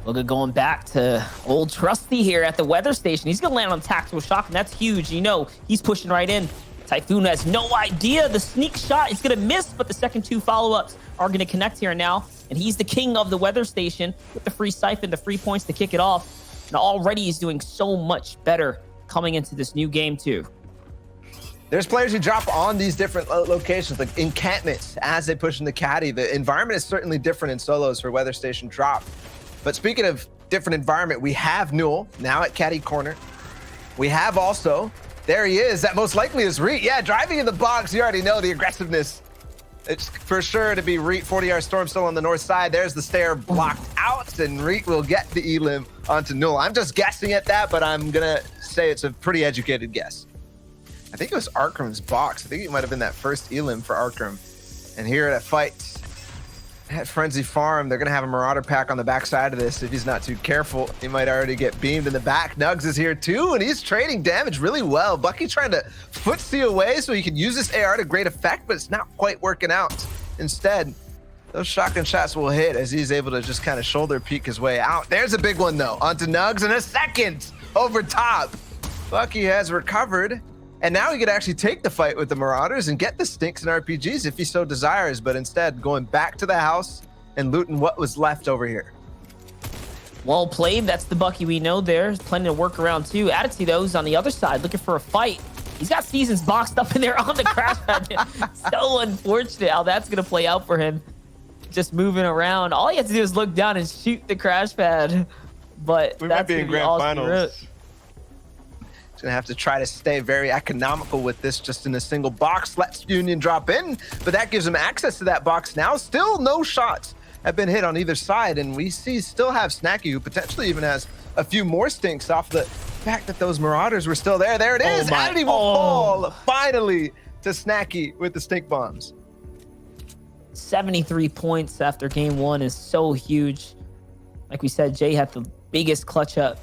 Look at going back to old Trusty here at the weather station. He's going to land on tactical shock, and that's huge. You know, he's pushing right in. Typhoon has no idea. The sneak shot is going to miss, but the second two follow-ups are going to connect here now. And he's the king of the weather station with the free siphon, the free points to kick it off. And already he's doing so much better coming into this new game too. There's players who drop on these different locations, like encampments, as they push into Caddy. The environment is certainly different in solos for weather station drop. But speaking of different environment, we have NAW now at Caddy Corner. We have also, there he is, that most likely is Reet. Yeah, driving in the box, you already know the aggressiveness. It's for sure to be Reet. 40-yard storm still on the north side. There's the stair blocked out, and Reet will get the elim onto NAW. I'm just guessing at that, but I'm gonna say it's a pretty educated guess. I think it was Arkram's box. I think it might have been that first elim for Arkram. And here at a fight at Frenzy Farm, they're gonna have a Marauder pack on the backside of this. If he's not too careful, he might already get beamed in the back. Nugs is here too, and he's trading damage really well. Bucky trying to footsie away so he can use this AR to great effect, but it's not quite working out. Instead, those shotgun shots will hit as he's able to just kind of shoulder peek his way out. There's a big one though, onto Nugs in a second, over top. Bucky has recovered, and now he could actually take the fight with the Marauders and get the stinks and RPGs if he so desires, but instead going back to the house and looting what was left over here. Well played. That's the Bucky we know there. There's plenty to work around too. Attitude though is on the other side looking for a fight. He's got Seasons boxed up in there on the crash pad. So unfortunate how that's going to play out for him. Just moving around. All he has to do is look down and shoot the crash pad. But We that's might be in grand finals. He's gonna have to try to stay very economical with this, just in a single box. Lets Union drop in, but that gives him access to that box now. Still no shots have been hit on either side, and we still have Snacky, who potentially even has a few more stinks off the fact that those Marauders were still there. There it is, and he will fall finally to Snacky with the stink bombs. 73 points after game one is so huge. Like we said, Jay had the biggest clutch up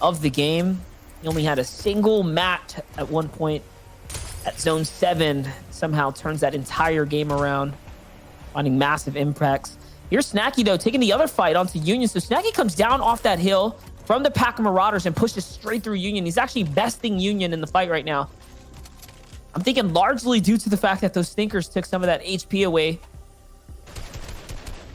of the game. He only had a single mat at one point at zone 7. Somehow turns that entire game around, finding massive impacts. Here's Snacky though, taking the other fight onto Union. So Snacky comes down off that hill from the pack of Marauders and pushes straight through Union. He's actually besting Union in the fight right now. I'm thinking largely due to the fact that those stinkers took some of that HP away.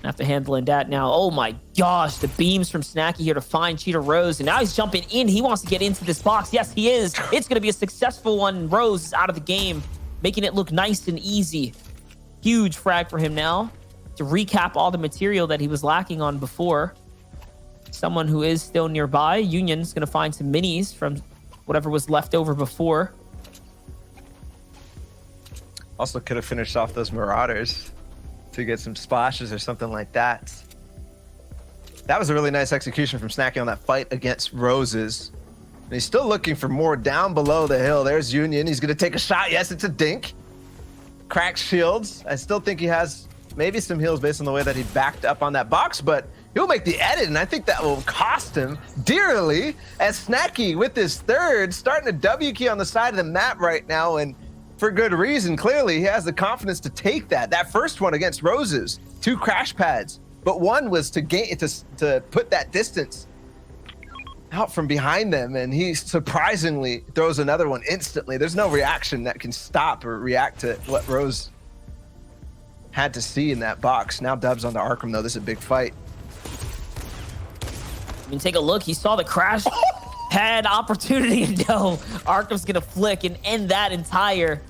After handling that now. Oh my gosh, the beams from Snacky here to find Cheetah Rose, and now he's jumping in. He wants to get into this box. Yes, he is. It's going to be a successful one. Rose is out of the game, making it look nice and easy. Huge frag for him now to recap all the material that he was lacking on before. Someone who is still nearby. Union's going to find some minis from whatever was left over before. Also could have finished off those Marauders to get some splashes or something like that. That was a really nice execution from Snacky on that fight against Roses. And he's still looking for more down below the hill. There's Union. He's going to take a shot. Yes, it's a dink. Cracks shields. I still think he has maybe some heals based on the way that he backed up on that box, but he'll make the edit, and I think that will cost him dearly, as Snacky with his third, starting a W key on the side of the map right now, and for good reason. Clearly, he has the confidence to take that. That first one against Roses, 2 crash pads, but one was to gain to put that distance out from behind them, and he surprisingly throws another one instantly. There's no reaction that can stop or react to what Rose had to see in that box. Now Dubs onto Arkram though. This is a big fight. I mean, take a look. He saw the crash pad opportunity, and no, Arkram's gonna flick and end that entire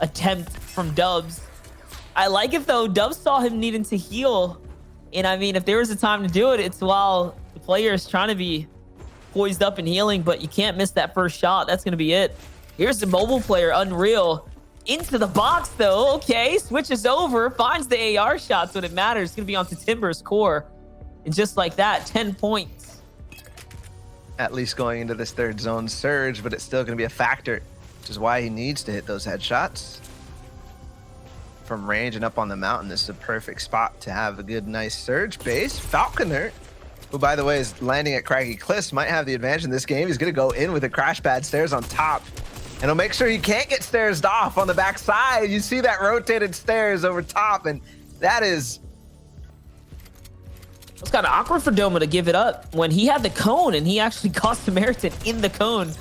attempt from Dubs. I like it though. Dubs saw him needing to heal, and I mean, if there was a time to do it, it's while the player is trying to be poised up and healing, but you can't miss that first shot. That's gonna be it. Here's the mobile player, Unreal, into the box though. Okay, switches over, finds the AR shots when it matters. It's gonna be onto Timber's core, and just like that, 10 points. At least going into this third zone surge, but it's still going to be a factor, which is why he needs to hit those headshots from range and up on the mountain. This is a perfect spot to have a good, nice surge base. Falconer, who by the way is landing at Craggy Cliffs, might have the advantage in this game. He's going to go in with a crash pad, stairs on top, and he'll make sure he can't get stairs off on the backside. You see that rotated stairs over top, and that is It's kind of awkward for Doma to give it up when he had the cone and he actually cost Samaritan in the cone.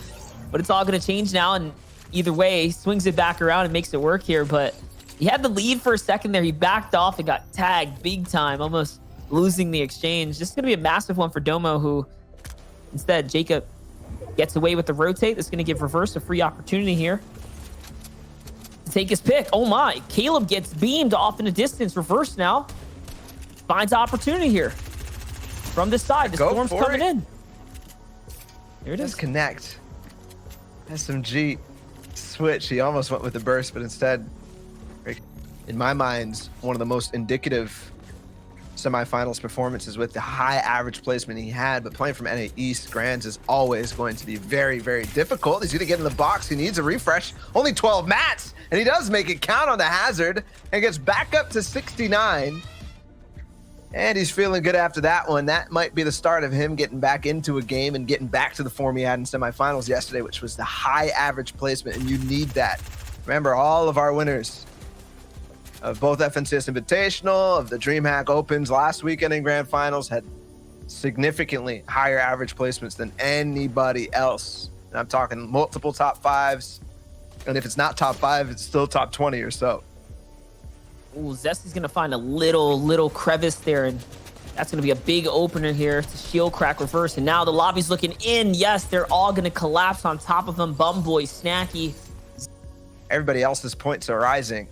But it's all going to change now. And either way, he swings it back around and makes it work here. But he had the lead for a second there. He backed off and got tagged big time, almost losing the exchange. This is going to be a massive one for Domo, who instead Jacob gets away with the rotate. That's going to give Reverse a free opportunity here to take his pick. Oh my, Caleb gets beamed off in the distance. Reverse now finds opportunity here from this side. The storm's coming in. There it is. Connect. SMG switch. He almost went with the burst, but instead, in my mind, one of the most indicative semifinals performances with the high average placement he had. But playing from NA East, Grands is always going to be very, very difficult. He's going to get in the box. He needs a refresh. Only 12 mats, and he does make it count on the hazard and gets back up to 69. And he's feeling good after that one. That might be the start of him getting back into a game and getting back to the form he had in semifinals yesterday, which was the high average placement, and you need that. Remember, all of our winners of both FNCS Invitational, of the DreamHack Opens last weekend in Grand Finals had significantly higher average placements than anybody else. And I'm talking multiple top fives. And if it's not top 5, it's still top 20 or so. Ooh, Zesty's going to find a little crevice there, and that's going to be a big opener here to shield crack Reverse. And now the lobby's looking in. Yes, they're all going to collapse on top of him. Bumboy, Snacky. Everybody else's points are rising.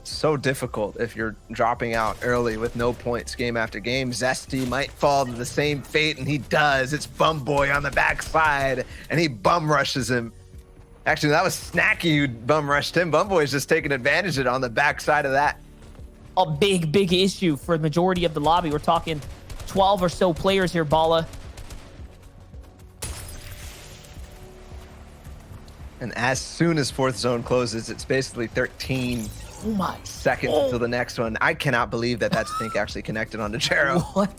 So difficult if you're dropping out early with no points game after game. Zesty might fall to the same fate, and he does. It's Bumboy on the backside, and he bum rushes him. Actually, that was Snacky who bum rushed him. Bumboy's just taking advantage of it on the backside of that. A big issue for the majority of the lobby. We're talking 12 or so players here, Balla. And as soon as fourth zone closes, it's basically 13 seconds until the next one. I cannot believe that that's Think actually connected on Jero. What?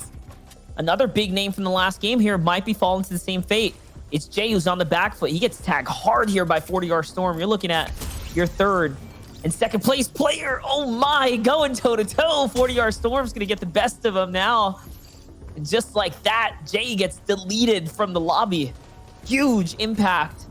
Another big name from the last game here might be falling to the same fate. It's Jay who's on the back foot. He gets tagged hard here by 40R Storm. You're looking at your third and second place player. Oh my, going toe-to-toe. 40R Storm's going to get the best of him now. And just like that, Jay gets deleted from the lobby. Huge impact.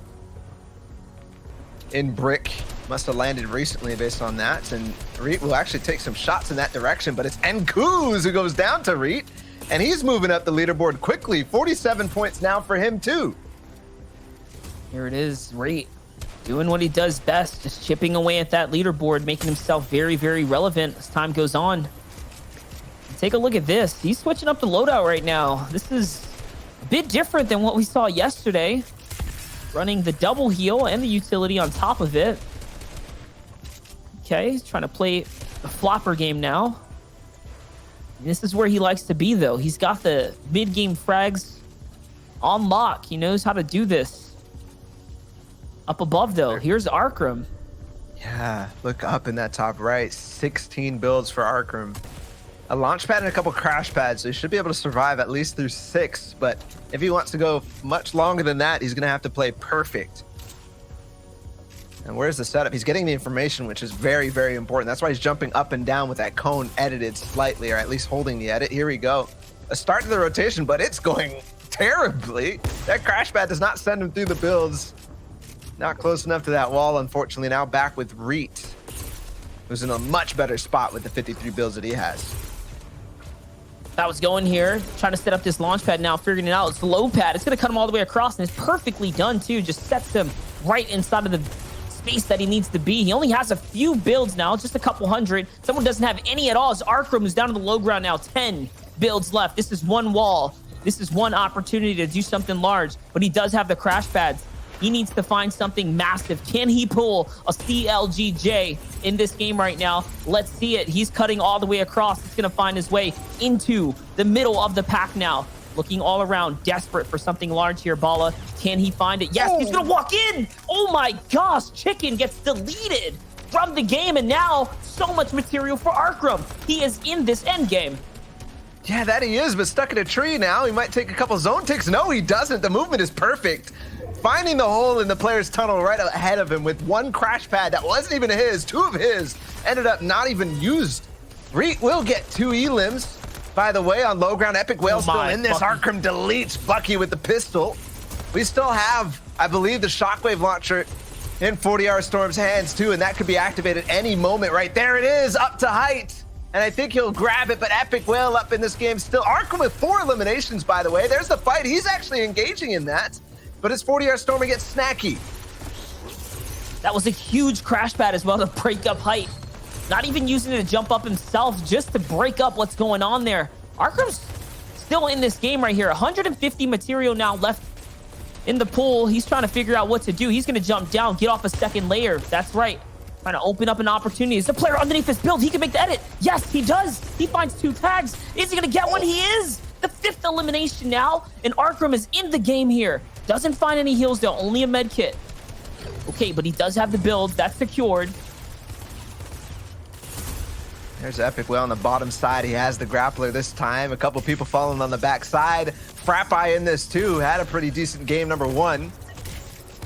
In Brick must have landed recently based on that. And Reet will actually take some shots in that direction, but it's Nkuz who goes down to Reet. And he's moving up the leaderboard quickly. 47 points now for him too. Here it is, Reet doing what he does best, just chipping away at that leaderboard, making himself very, very relevant as time goes on. Take a look at this. He's switching up the loadout right now. This is a bit different than what we saw yesterday. Running the double heal and the utility on top of it. Okay, he's trying to play the flopper game now. This is where he likes to be, though. He's got the mid-game frags on lock. He knows how to do this. Up above, though, here's Arkram. Yeah, look up in that top right. 16 builds for Arkram. A launch pad and a couple crash pads, so he should be able to survive at least through 6. But if he wants to go much longer than that, he's going to have to play perfect. And where's the setup? He's getting the information, which is very, very important. That's why he's jumping up and down with that cone edited slightly, or at least holding the edit. Here we go. A start to the rotation, but it's going terribly. That crash pad does not send him through the builds. Not close enough to that wall, unfortunately. Now back with Reet, who's in a much better spot with the 53 builds that he has. That was going here, trying to set up this launch pad now, figuring it out. It's the low pad. It's going to cut him all the way across, and it's perfectly done, too. Just sets him right inside of the space that he needs to be. He only has a few builds now, just a couple hundred. Someone doesn't have any at all. It's Arkram who's down to the low ground now. 10 builds left. This is one wall. This is one opportunity to do something large, but he does have the crash pads. He needs to find something massive. Can he pull a CLGJ in this game right now? Let's see it. He's cutting all the way across. He's going to find his way into the middle of the pack now. Looking all around, desperate for something large here, Balla. Can he find it? Yes, he's going to walk in. Oh my gosh, Chicken gets deleted from the game, and now so much material for Arkram. He is in this end game. Yeah, that he is, but stuck in a tree now. He might take a couple zone ticks. No, he doesn't. The movement is perfect. Finding the hole in the player's tunnel right ahead of him with one crash pad that wasn't even his, 2 of his, ended up not even used Reet will get 2 elims. By the way, on low ground, Epic Whale still in this. Bucky. Arkham deletes Bucky with the pistol. We still have, I believe, the shockwave launcher in 40R Storm's hands too, and that could be activated any moment. Right there it is, up to height. And I think he'll grab it, but Epic Whale up in this game still. Arkham with 4 eliminations, by the way. There's the fight. He's actually engaging in that, but his 40R Stormer gets snacky. That was a huge crash pad as well to break up height. Not even using it to jump up himself, just to break up what's going on there. Arkham's still in this game right here. 150 material now left in the pool. He's trying to figure out what to do. He's going to jump down, get off a second layer. That's right. Trying to open up an opportunity. Is the player underneath his build? He can make the edit. Yes, he does. He finds 2 tags. Is he going to get one? He is. The 5th elimination now, and Arkham is in the game here. Doesn't find any heals though, only a med kit. Okay, but he does have the build. That's secured. There's Epic Whale on the bottom side. He has the grappler this time. A couple people falling on the back side. Frappi in this too. Had a pretty decent game, number 1.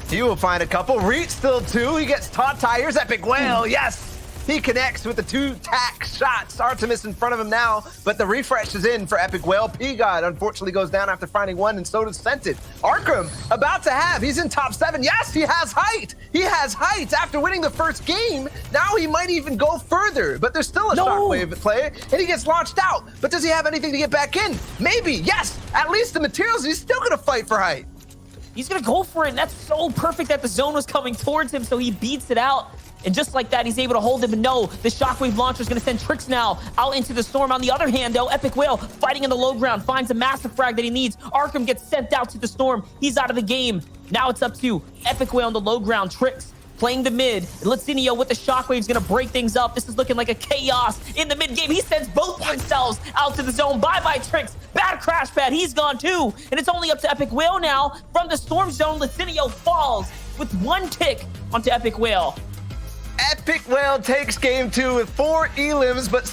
He will find a couple. Reet still 2. He gets Tautai. Here's Epic Whale. Yes! He connects with the 2 tack shots. Artemis in front of him now, but the refresh is in for Epic Whale. P-God unfortunately goes down after finding 1, and so does Scented. Arkham about to have. He's in top 7. Yes, he has height. He has height after winning the first game. Now he might even go further, but there's still a shockwave player, and he gets launched out. But does he have anything to get back in? Maybe. Yes, at least the materials. He's still going to fight for height. He's going to go for it, and that's so perfect that the zone was coming towards him, so he beats it out. And just like that, he's able to hold him. And no, the shockwave launcher is going to send Tricks now out into the storm. On the other hand, though, Epic Whale fighting in the low ground, finds a massive frag that he needs. Arkham gets sent out to the storm. He's out of the game. Now it's up to Epic Whale on the low ground. Tricks playing the mid. And Licinio with the shockwave is going to break things up. This is looking like a chaos in the mid game. He sends both themselves out to the zone. Bye-bye, Tricks. Bad crash pad. He's gone too. And it's only up to Epic Whale now. From the storm zone, Licinio falls with 1 tick onto Epic Whale. Epic Whale takes game 2 with 4 elims, but